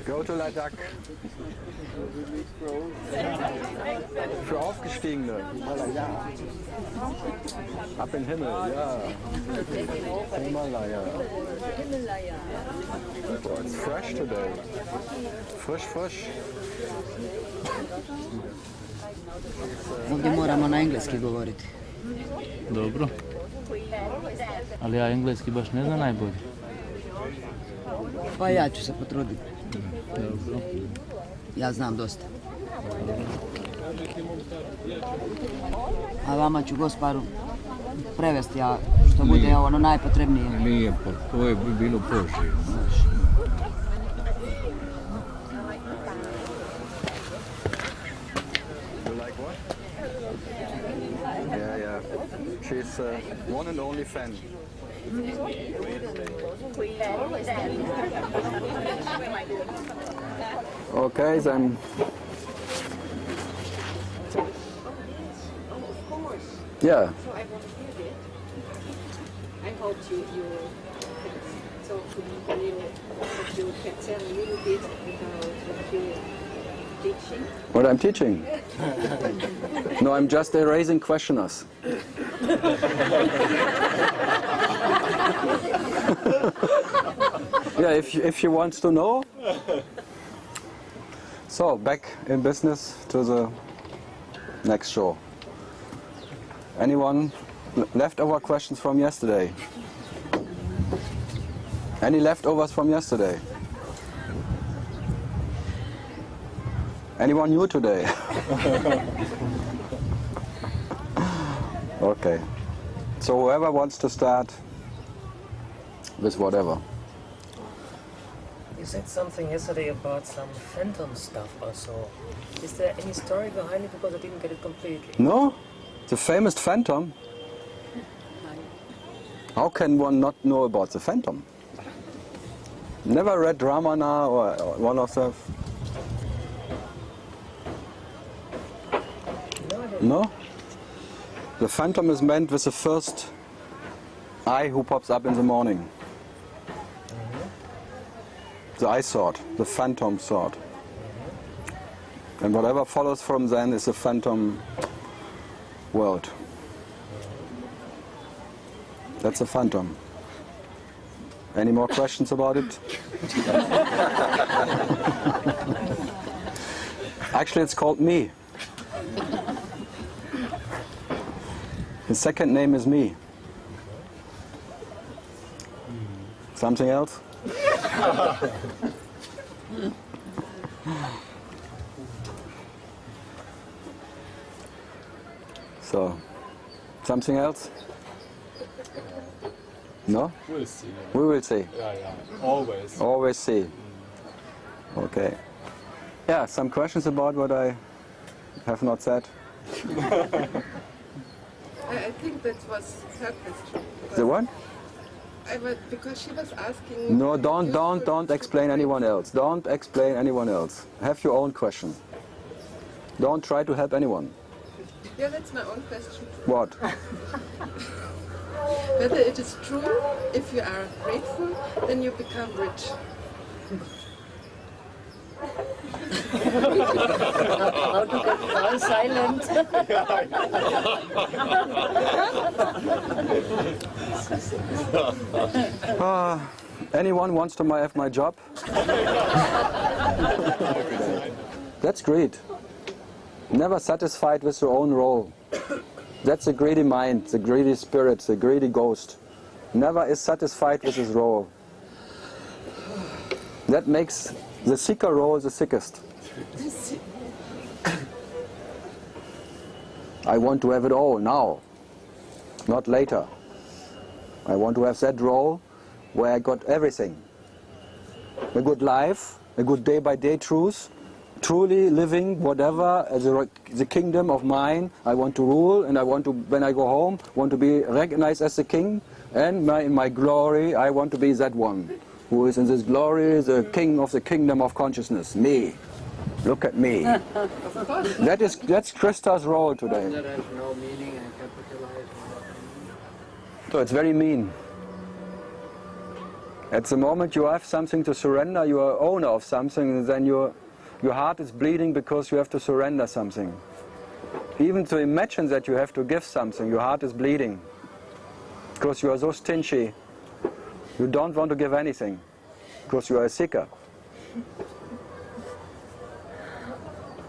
Go to Ladakh. Für Aufgestiegene. Ab in den Himmel, ja. Himalaya. Oh, it's fresh today. Fresh. Ovdje moramo na engleski govoriti. Dobro. Ali ja engleski baš ne znam najbolje. Pa ja ću se potruditi. Dobro. Ja znam dosta. A vama ću gosparu prevesti, a što bude ono najpotrebnije. Nije, pa to je bilo poželjno. Yeah. She's one and only fan. Okay, then. Yeah. So I want to hear it. I hope you talk to me a little, that you can tell a little bit about what you're teaching. What I'm teaching? No, I'm just erasing questioners. Yeah, if you want to know. So, back in business to the next show. Anyone leftover questions from yesterday? Any leftovers from yesterday? Anyone new today? Okay. So whoever wants to start with whatever. You said something yesterday about some phantom stuff also. Is there any story behind it? Because I didn't get it completely. No? The famous phantom? How can one not know about the phantom? Never read Ramana or one of the... No? The phantom is meant with the first eye who pops up in the morning. The eye thought, the phantom thought. And whatever follows from then is a phantom world. That's a phantom. Any more questions about it? Actually, it's called me. His second name is me. Something else? So, something else? No? We'll see. We will see. Yeah. Always. Always see. Okay. Yeah, some questions about what I have not said? I think that was her question. The one? Because she was asking... No, don't explain anyone else. Don't explain anyone else. Have your own question. Don't try to help anyone. Yeah, that's my own question. What? Whether it is true, if you are grateful, then you become rich. How to get all silent. Anyone wants to have my job? That's greed. Never satisfied with your own role. That's a greedy mind, the greedy spirit, the greedy ghost. Never is satisfied with his role. That makes the seeker role the sickest. I want to have it all now, not later. I want to have that role where I got everything. A good life, a good day-by-day truth, truly living whatever as the kingdom of mine. I want to rule, and I want to, when I go home, want to be recognized as the king, and in my glory I want to be that one who is in this glory, the king of the kingdom of consciousness, me. Look at me. That's Krista's role today. That has no meaning and capitalized. So it's very mean. At the moment you have something to surrender, you are owner of something, and then your heart is bleeding because you have to surrender something. Even to imagine that you have to give something, your heart is bleeding. Because you are so stingy. You don't want to give anything. Because you are a seeker.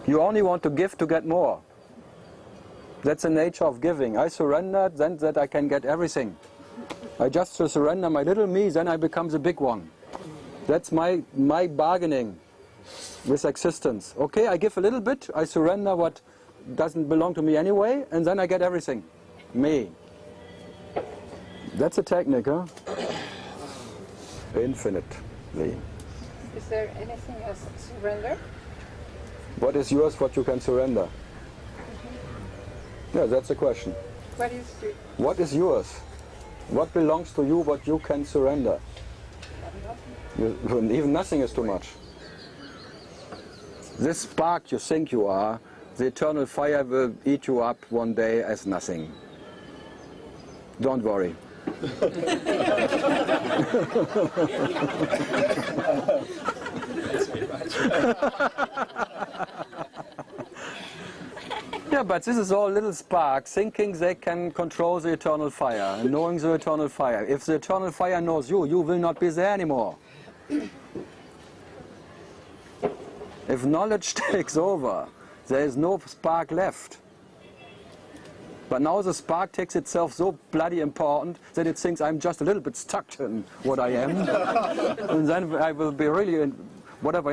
You only want to give to get more. That's the nature of giving. I surrender, then that I can get everything. I just surrender my little me, then I become the big one. That's my bargaining with existence. Okay, I give a little bit, I surrender what doesn't belong to me anyway, and then I get everything. Me. That's a technique, huh? Infinitely. Is there anything as surrender? What is yours, what you can surrender? Yeah, that's the question. What is yours? What belongs to you, what you can surrender? Even nothing is too much. This spark you think you are, the eternal fire will eat you up one day as nothing. Don't worry. Yeah, but this is all little sparks, thinking they can control the eternal fire, and knowing the eternal fire. If the eternal fire knows you, you will not be there anymore. If knowledge takes over, there is no spark left. But now the spark takes itself so bloody important that it thinks I'm just a little bit stuck in what I am. And then I will be really, in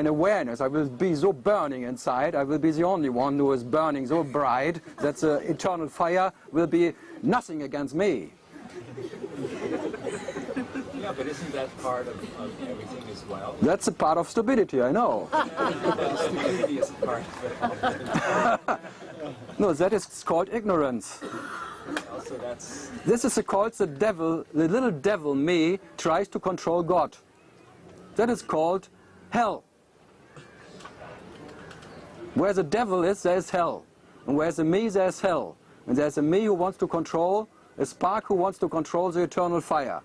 awareness, I will be so burning inside, I will be the only one who is burning so bright that the eternal fire will be nothing against me. Yeah, but isn't that part of everything as well? That's a part of stupidity, I know. Stupidity is a part of it. No, that is called ignorance. Also, that's... This is called the devil, the little devil, me, tries to control God. That is called hell. Where the devil is, there is hell. And where the me, there is hell. And there's a me who wants to control, a spark who wants to control the eternal fire.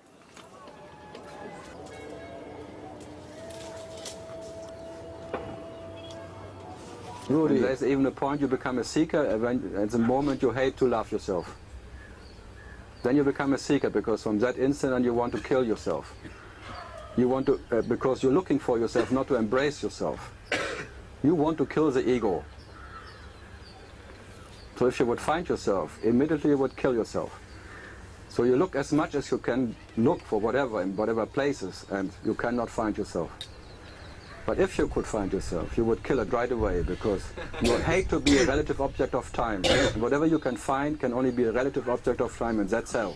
Rudy. And there's even a point you become a seeker when at the moment you hate to love yourself. Then you become a seeker, because from that instant on you want to kill yourself. You want to, because you're looking for yourself, not to embrace yourself. You want to kill the ego. So if you would find yourself, immediately you would kill yourself. So you look as much as you can look for whatever, in whatever places, and you cannot find yourself. But if you could find yourself, you would kill it right away, because you hate to be a relative object of time. And whatever you can find can only be a relative object of time, and that's hell.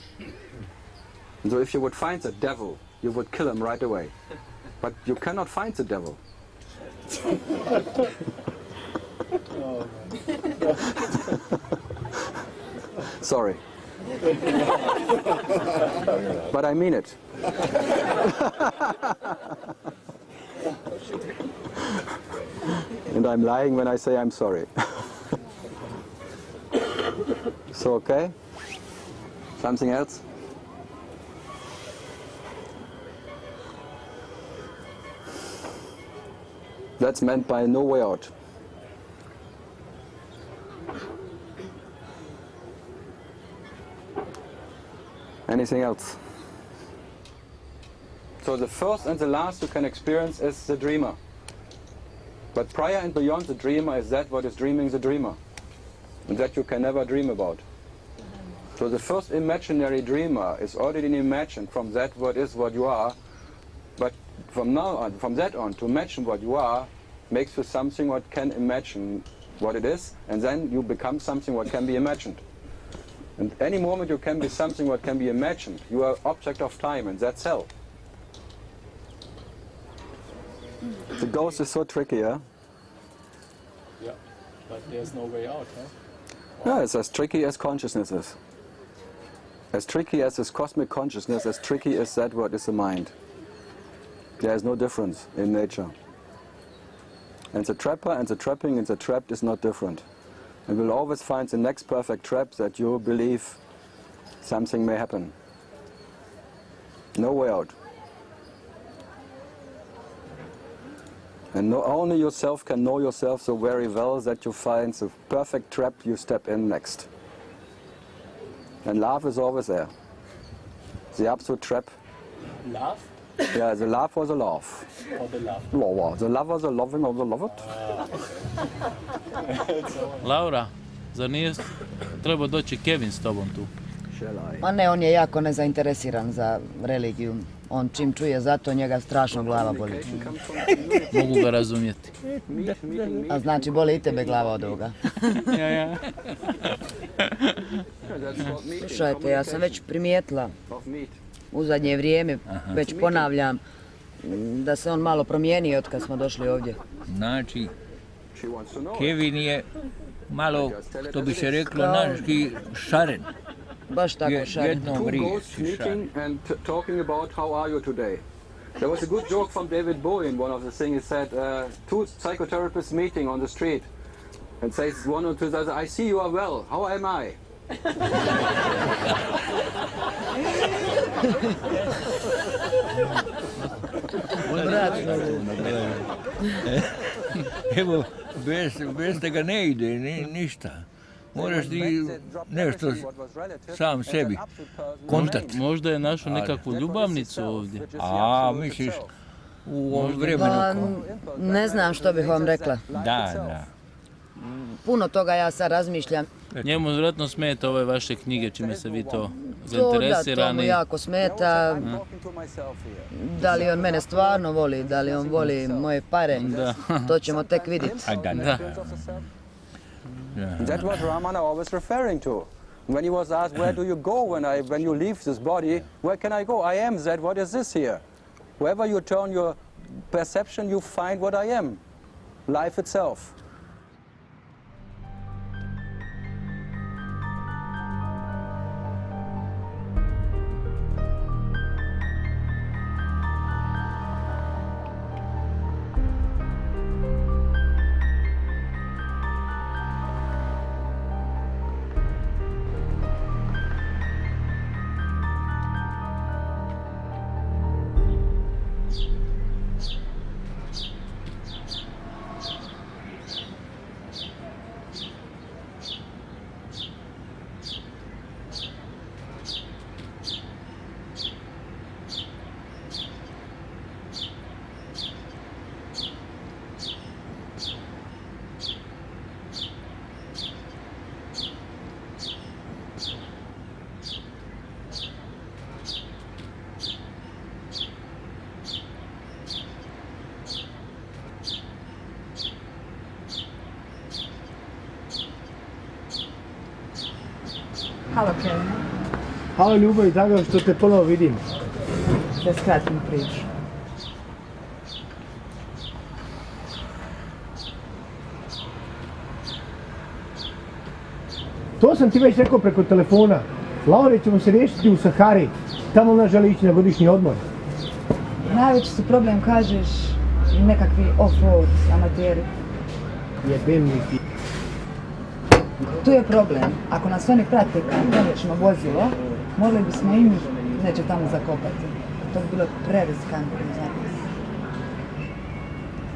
And so if you would find the devil, you would kill him right away. But you cannot find the devil. Sorry. But I mean it. And I'm lying when I say I'm sorry. So, okay? Something else? That's meant by no way out. Anything else? So the first and the last you can experience is the dreamer. But prior and beyond the dreamer is that what is dreaming the dreamer. And that you can never dream about. So the first imaginary dreamer is already imagined from that what is what you are. But from now on, from that on, to imagine what you are makes you something what can imagine what it is, and then you become something what can be imagined. And any moment you can be something what can be imagined, you are object of time, and that's hell. The ghost is so tricky, huh? Yeah, but there's no way out, huh? Yeah, it's as tricky as consciousness is. As tricky as this cosmic consciousness, as tricky as that what is the mind. There is no difference in nature. And the trapper and the trapping and the trapped is not different. And we'll always find the next perfect trap that you believe something may happen. No way out. And only yourself can know yourself so very well that you find the perfect trap you step in next. And love is always there. The absolute trap. Love? Yeah, the love or the love. Or the love? The love or the loving or the loved. Laura, zar nije trebao doći Kevin s tobom tu? Ma ne, on je jako nezainteresiran za religiju. On čim čuje za to, njega strašno glava boli. Mogu ga razumjeti. A znači boli i tebe glava od ovoga. Ja. Slušajte, ja sam već primijetila u zadnje vrijeme, već ponavljam, da se on malo promijenio od kad smo došli ovdje. Znači, Kevin je malo, što bi se reklo, naški šaren. Baš tako šaren. Two ghosts meeting and talking about how are you today. There was a good joke from David Bowie in one of the things. He said, two psychotherapists meeting on the street and says one or two, I see you are well, how am I? Evo, bez tega ne ide, ništa. Moraš ti nešto sam sebi kontati. Možda je našao nekakvu ljubavnicu ovdje. A, misliš, u ovom vremenu? Pa, ne znam što bih vam rekla. Da. Puno toga ja sad razmišljam. Njemu vjerojatno smeta ove vaše knjige, čime se vi to To zainteresirani. mu jako smeta. Da li on mene stvarno voli, da li on voli moje pare, to ćemo tek vidjeti. Da. That was Ramana always referring to. When he was asked, where do you go when you leave this body, where can I go? I am that, what is this here? Wherever you turn your perception, you find what I am, life itself. Halo Kevin, Halo Ljubav, drago što te ponovo vidim. da skratim priču. To sam ti već rekao preko telefona. Laure ćemo se riješiti u Sahari. Tamo ona želi ići na godišnji odmor. Najveći su problem, kažeš, nekakvi off-road amateri. Jebem mi ti. Tu je problem. Ako nas oni prate kad donećemo vozilo, mogli bismo i njih neće tamo zakopati. To bi bilo preriskantno za nas.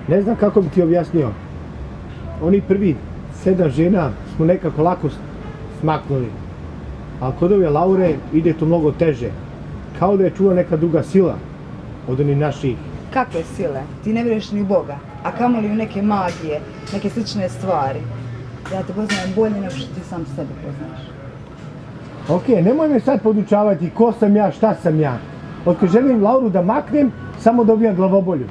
Ne znam kako bi ti objasnio. Oni prvi 7 žena smo nekako lako smaknuli. Ali kod ove Laure ide to mnogo teže. Kao da je čula neka druga sila od onih naših. Kakve sile? Ti ne vjeruješ ni u Boga, a kamoli u neke magije, neke slične stvari. Ja te poznajem bolje nego što ti sam sebe poznaš. Ok, nemoj me sad podučavati ko sam ja, šta sam ja. Otkad želim Lauru da maknem, samo dobijam glavobolju.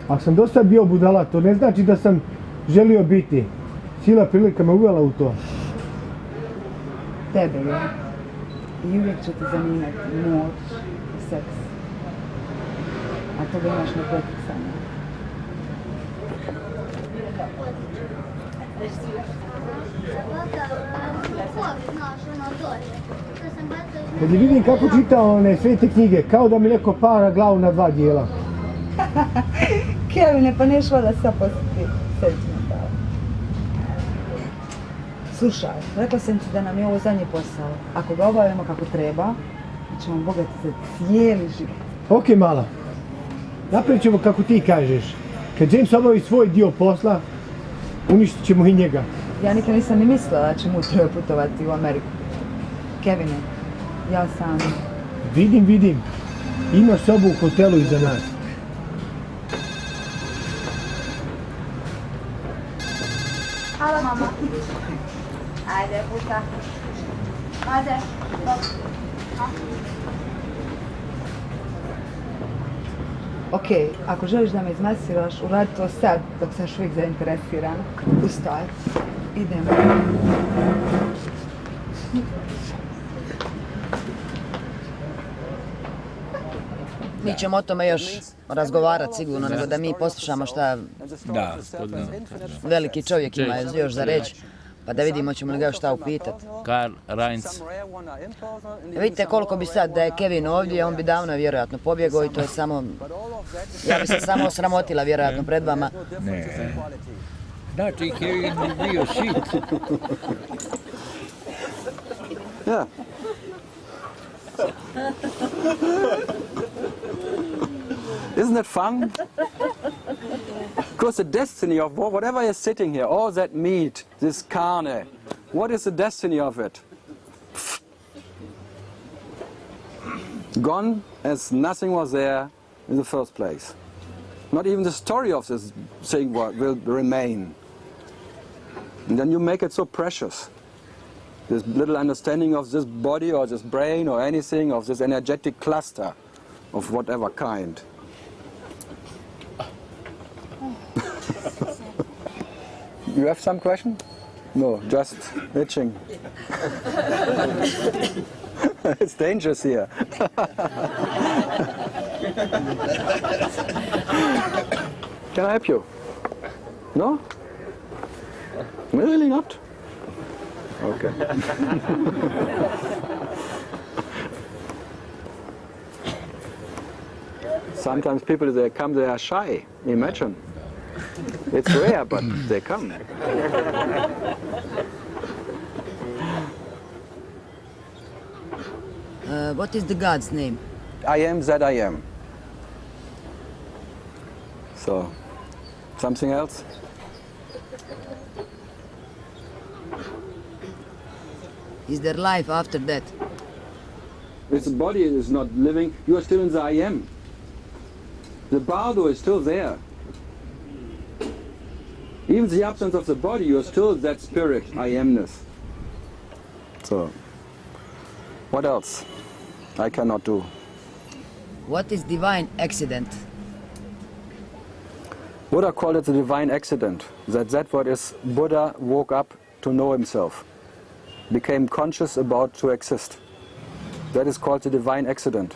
Ako sam dosta bio budala, to ne znači da sam želio biti. Sila prilika me uvela u to. Tebe je. I uvijek će te zanimati moć i seks. A toga imaš na poticanje. Kad je vidim kako čita one svete knjige, kao da mi neko para glavu na dva dijela. Kevine, pa neš voda sad postati sentimentalno. Slušaj, rekla sam ti da nam je ovo zadnji posao. Ako ga obavimo kako treba, mi ćemo bogati za cijeli život. Ok, mala. Napravit ćemo kako ti kažeš. Kad James obavi svoj dio posla, uništit ćemo i njega. Ja nikad nisam ni mislila da će mu treba putovati u Ameriku. Kevine, ja sam... Vidim. Imaš sobu u hotelu iza nas. Halo, mama. Ajde, puta. Ajde. Ok, ako želiš da me izmasiraš, uradi to sad, dok sam još uvijek zainteresiran. Ustaj. Idemo. Mi ćemo o tome još razgovarati sigurno, nego da mi poslušamo šta veliki čovjek ima još za reći, pa da vidimo ćemo li ga još šta upitati. Karl Renz. Vidite koliko bi sad, da je Kevin ovdje, on bi davno vjerojatno pobjegao i to je samo... Ja bi se samo osramotila vjerojatno pred vama. Ne. Znači, Kevin bi bio shit. Yeah. Isn't it fun? Because the destiny of whatever is sitting here, all that meat, this carne, what is the destiny of it? Gone as nothing was there in the first place. Not even the story of this thing will remain. And then you make it so precious. This little understanding of this body or this brain or anything, of this energetic cluster of whatever kind. You have some question? No, just itching. It's dangerous here. Can I help you? No? Really not? Okay. Sometimes people, they come, they are shy. Imagine. It's rare, but they come. What is the God's name? I am that I am. So, something else? Is there life after that? If the body is not living, you are still in the I am. The bardo is still there. Even the absence of the body, you are still that spirit, I amness. So, what else I cannot do? What is divine accident? Buddha called it the divine accident. That what is Buddha woke up to know himself, became conscious about to exist. That is called the divine accident.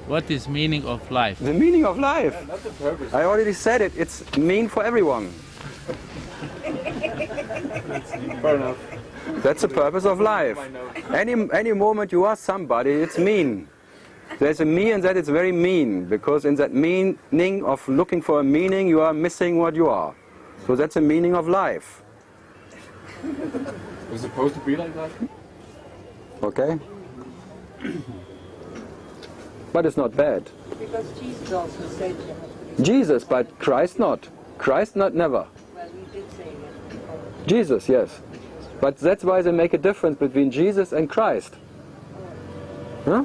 What is meaning of life? The meaning of life. Yeah, not the purpose. I already said it. It's mean for everyone. Fair enough. That's the purpose of life. Any moment you are somebody, it's mean. There's a me and that it's very mean, because in that meaning of looking for a meaning, you are missing what you are. So that's the meaning of life. Is it supposed to be like that? Okay? But it's not bad. Because Jesus also said you have to be... Jesus, but Christ not. Christ not, never. Well, we did say that. Jesus, yes. But that's why they make a difference between Jesus and Christ. Huh?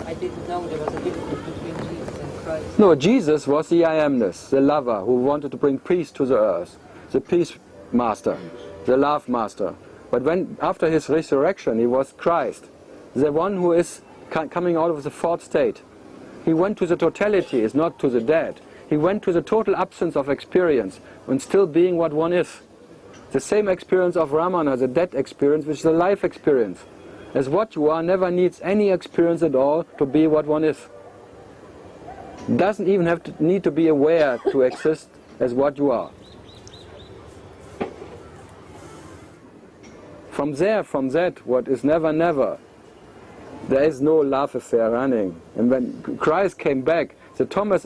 I didn't know there was a difference between Jesus and Christ. No, Jesus was the I amness, the lover who wanted to bring peace to the earth, the peace master, the love master. But when after his resurrection, he was Christ, the one who is coming out of the fourth state. He went to the totality, is not to the dead. He went to the total absence of experience and still being what one is. The same experience of Ramana, the dead experience, which is a life experience. As what you are never needs any experience at all to be what one is. Doesn't even have to need to be aware to exist as what you are. From there, from that, what is never, never, there is no love affair running. And when Christ came back, the Thomas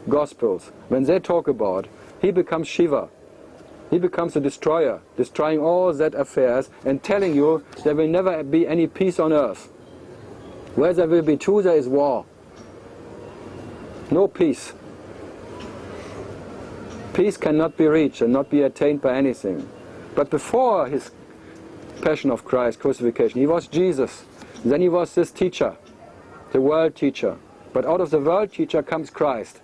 Gospels, when they talk about, he becomes Shiva. He becomes a destroyer, destroying all that affairs and telling you there will never be any peace on earth. Where there will be two, there is war. No peace. Peace cannot be reached and not be attained by anything. But before his Passion of Christ, crucifixion, he was Jesus. Then he was this teacher, the world teacher. But out of the world teacher comes Christ.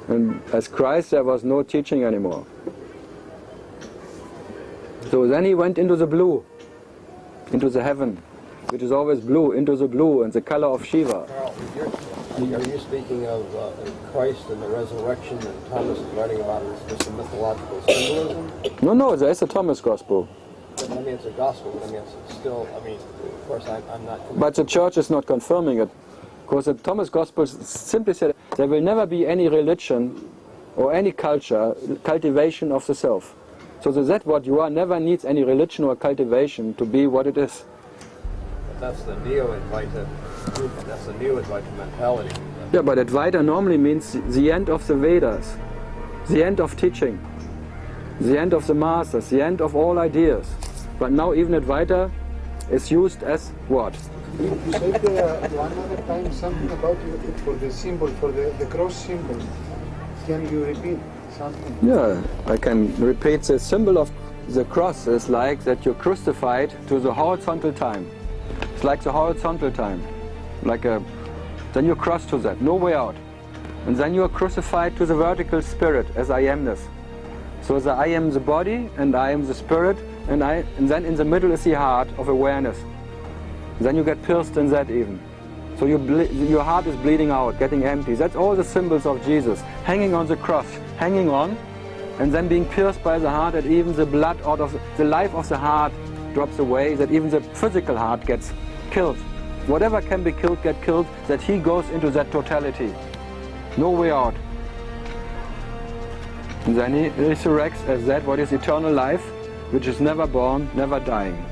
And as Christ there was no teaching anymore. So then he went into the blue, into the heaven, which is always blue, into the blue and the color of Shiva. Karl, are you speaking of Christ and the resurrection that Thomas is writing about? Is this a mythological symbolism? No, there is a Thomas Gospel. I mean, it's a gospel, but I mean, it's still, I mean, of course, I'm not... But the church is not confirming it. Because the Thomas Gospel simply said there will never be any religion or any culture, cultivation of the self. So that what you are never needs any religion or cultivation to be what it is. That's the neo-Advaita group, that's the neo-Advaita mentality. Yeah, but Advaita normally means the end of the Vedas, the end of teaching, the end of the masters, the end of all ideas. But now even Advaita is used as what? You said one other time something about it for the symbol, for the cross symbol. Can you repeat something? Yeah, I can repeat. The symbol of the cross is like that you're crucified to the horizontal time. It's like the horizontal time. Then you cross to that, no way out. And then you are crucified to the vertical spirit as I amness. So I am the body and I am the spirit, and then in the middle is the heart of awareness. Then you get pierced in that even. So your heart is bleeding out, getting empty. That's all the symbols of Jesus. Hanging on the cross, hanging on, and then being pierced by the heart, that even the blood out of the life of the heart drops away, that even the physical heart gets killed. Whatever can be killed, get killed, that he goes into that totality. No way out. And then he resurrects as that what is eternal life, which is never born, never dying.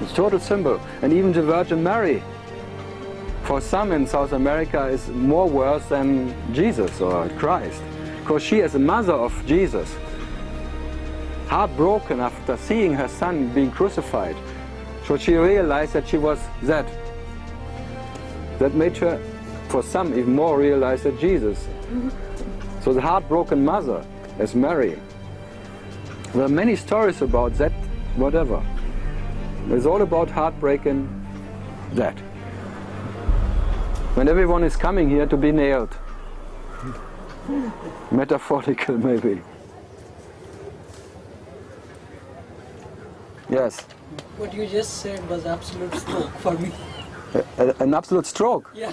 It's total symbol. And even the Virgin Mary, for some in South America, is more worse than Jesus or Christ. Because she is the mother of Jesus, heartbroken after seeing her son being crucified. So she realized that she was that. That made her, for some, even more realize that Jesus. So the heartbroken mother is Mary. There are many stories about that, whatever. It's all about heartbreaking that. When everyone is coming here to be nailed. Metaphorical maybe. Yes. What you just said was absolute stroke for me. An absolute stroke? Yeah.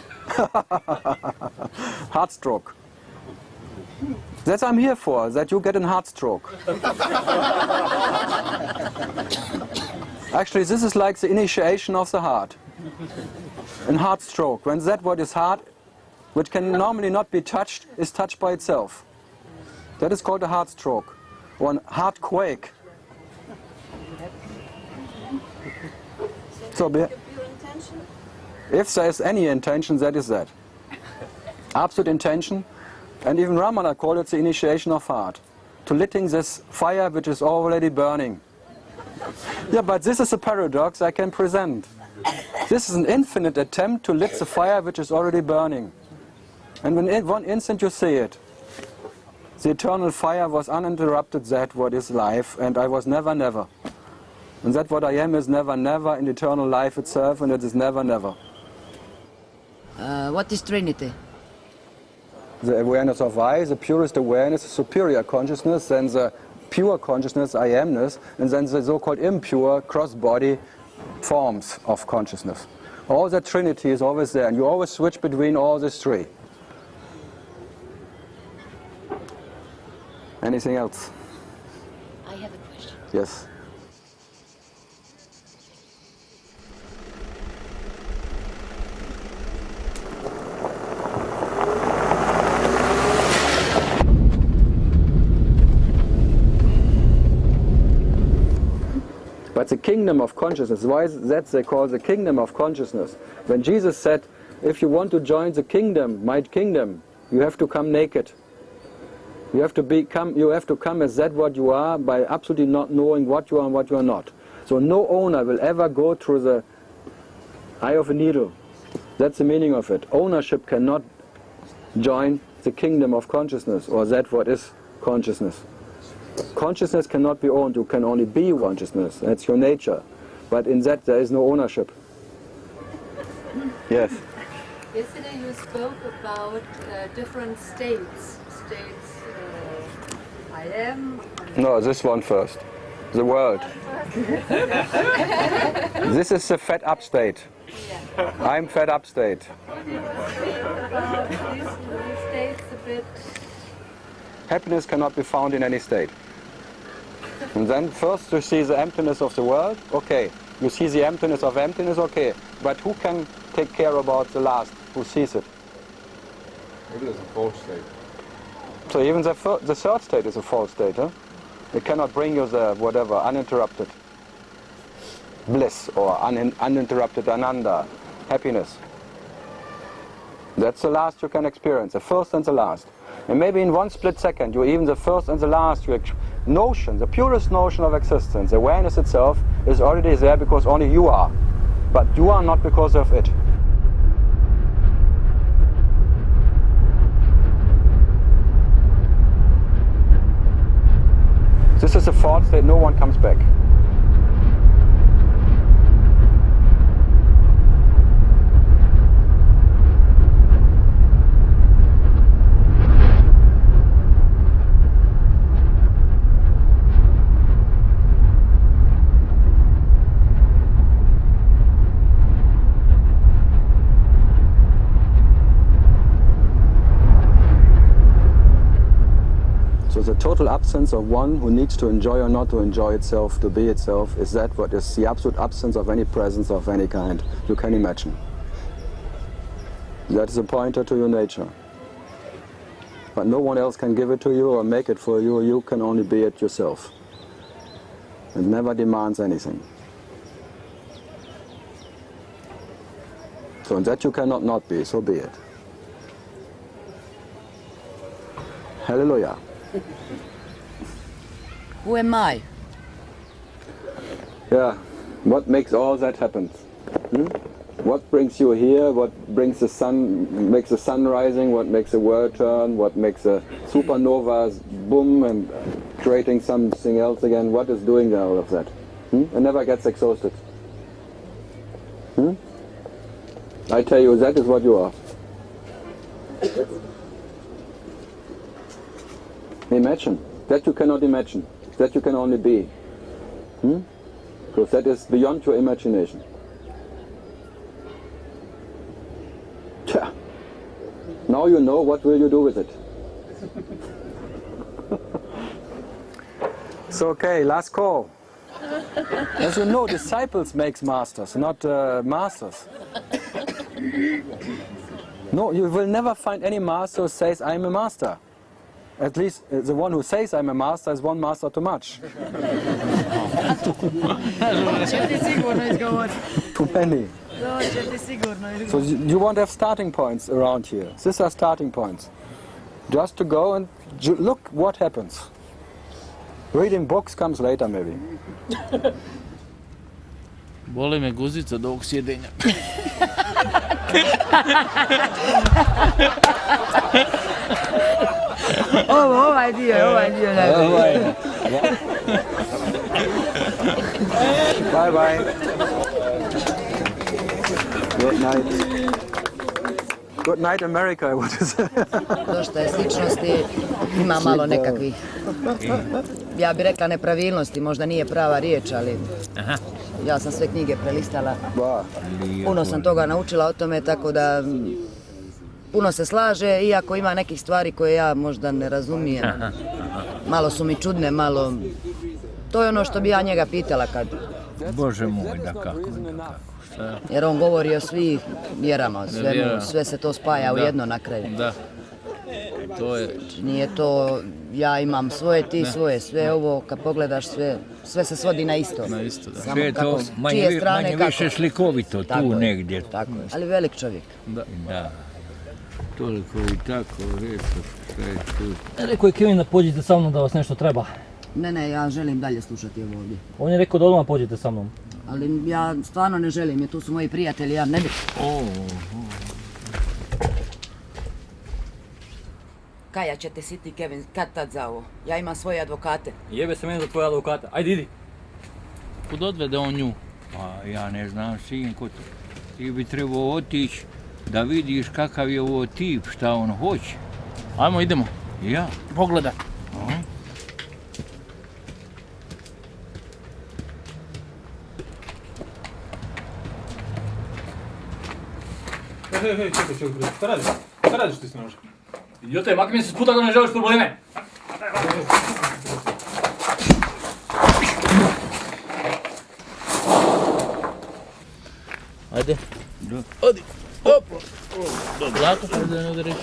Heart stroke. That's what I'm here for, that you get a heart stroke. Actually, this is like the initiation of the heart. A heart stroke. When that what is heart, which can normally not be touched, is touched by itself. That is called a heart stroke, or a heart quake. So, if there is any intention, that is that. Absolute intention, and even Ramana called it the initiation of heart. To lighting this fire which is already burning. Yeah, but this is a paradox I can present. This is an infinite attempt to lit the fire which is already burning. And when in one instant you see it, the eternal fire was uninterrupted, that what is life, and I was never, never. And that what I am is never, never in eternal life itself, and it is never, never. What is Trinity? The awareness of I, the purest awareness, superior consciousness, then the pure consciousness, I amness, and then the so-called impure cross-body forms of consciousness. All that Trinity is always there, and you always switch between all these three. Anything else? I have a question. Yes. But the kingdom of consciousness, why is that they call the kingdom of consciousness? When Jesus said, if you want to join the kingdom, my kingdom, you have to come naked. You have to come as that what you are by absolutely not knowing what you are and what you are not. So no owner will ever go through the eye of a needle. That's the meaning of it. Ownership cannot join the kingdom of consciousness, or that what is consciousness. Consciousness cannot be owned, you can only be consciousness, that's your nature. But in that there is no ownership. Yes? Yesterday you spoke about different states. I am... No, this one first. The world. This is the fed up state. Yeah. I'm fed up state. Could you speak about these two states a bit? Happiness cannot be found in any state. And then first you see the emptiness of the world, okay. You see the emptiness of emptiness, okay. But who can take care about the last? Who sees it? Maybe there's a false state. So even the third state is a false state, huh? It cannot bring you the whatever, uninterrupted bliss or uninterrupted ananda, happiness. That's the last you can experience, the first and the last. And maybe in one split second, you're even the first and the last. Notion, the purest notion of existence, awareness itself is already there because only you are. But you are not because of it. This is a thought state, no one comes back. So the total absence of one who needs to enjoy or not to enjoy itself, to be itself, is that what is the absolute absence of any presence of any kind you can imagine. That is a pointer to your nature. But no one else can give it to you or make it for you, you can only be it yourself. It never demands anything. So in that you cannot not be, so be it. Hallelujah. Who am I? Yeah, what makes all that happen? What brings you here? What brings the sun, makes the sun rising? What makes the world turn? What makes the supernovas boom and creating something else again? What is doing all of that? It never gets exhausted. I tell you, that is what you are. Imagine. That you cannot imagine. That you can only be. Because that is beyond your imagination. Tja. Now you know, what will you do with it? So okay, last call. As you know, disciples makes masters, not masters. No, you will never find any master who says, I'm a master. At least the one who says I'm a master is one master too much. Too many. So you won't have starting points around here. These are starting points. Just to go and look what happens. Reading books comes later maybe. Boli me guzica do ovog sjedenja. Ovaj dio najbolji. Bye bye. Good night. Good night America. Dosta je sličnosti, ima malo nekakvih, ja bih rekla nepravilnosti, možda nije prava riječ, ali ja sam sve knjige prelistala. Puno sam toga naučila o tome, tako da puno se slaže, iako ima nekih stvari koje ja možda ne razumijem. Malo su mi čudne, malo... To je ono što bi ja njega pitala kad... Bože moj, da kako. Jer on govori o svih vjerama, sve se to spaja u jedno na kraju. Da. To je... Znači, nije to ja imam svoje, ti svoje, sve ovo kad pogledaš sve se svodi na isto. Na isto, da. Sve je to manje više slikovito, tu negdje. Tako je, ali velik čovjek. Da. Toliko i tako, reći, sve je tu. Rekao je Kevin da pođete sa mnom da vas nešto treba. Ne, ja želim dalje slušati ovo ovdje. On je rekao da odmah pođete sa mnom. Ali ja stvarno ne želim, jer tu su moji prijatelji, ja ne bih. Kaja će te siti, Kevin, kad tad za ovo. Ja imam svoje advokate. Jebe se meni za tvoje advokate. Ajde, idi. Kud odvede on nju? Pa ja ne znam, sinko, ti bi trebao otići da vidiš kakav je ovo tip, šta on hoće. Ajmo, idemo. Ja. Pogledat. Hej, čekaj, šta radiš? Šta radiš ti s nožem? Idiote, makni mi se s puta ako ne želiš probleme. Ajde. Odi. Op. Dobro. Lako, da ne udariš.